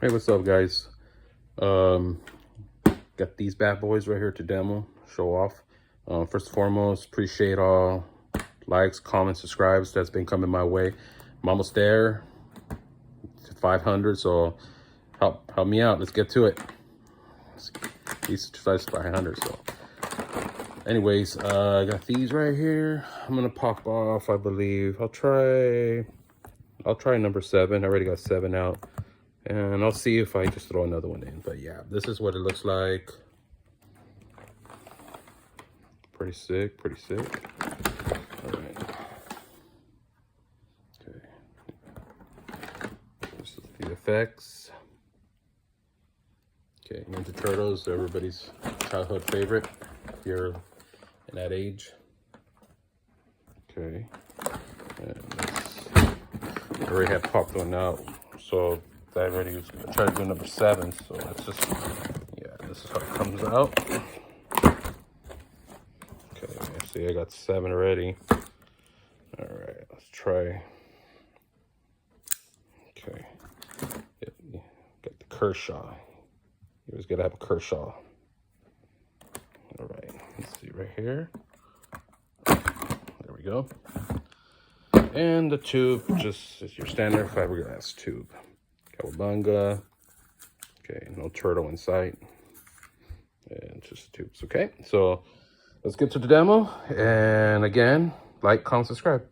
Hey, what's up, guys? Got these bad boys right here to demo, show off. First and foremost, appreciate all likes, comments, subscribes that's been coming my way. I'm almost there to 500, so help me out. Let's get to it. These size 500. So, anyways, I got these right here. I'm gonna pop off, I believe. I'll try number 7. I already got 7 out. And I'll see if I just throw another one in. But yeah, this is what it looks like. Pretty sick, pretty sick. All right. Okay. This is the effects. Okay, Ninja Turtles, everybody's childhood favorite if you're in that age. Okay. And I already had popped one out, so I already was gonna try to do number 7, so let's just, yeah, this is how it comes out. Okay, see, I got 7 already. All right, let's try. Okay, yep, got the Kershaw. You always gotta have a Kershaw. All right, let's see right here. There we go. And the tube, just is your standard fiberglass tube. Cowabunga. Okay, no turtle in sight. And just tubes. Okay, so let's get to the demo. And again, like, comment, subscribe.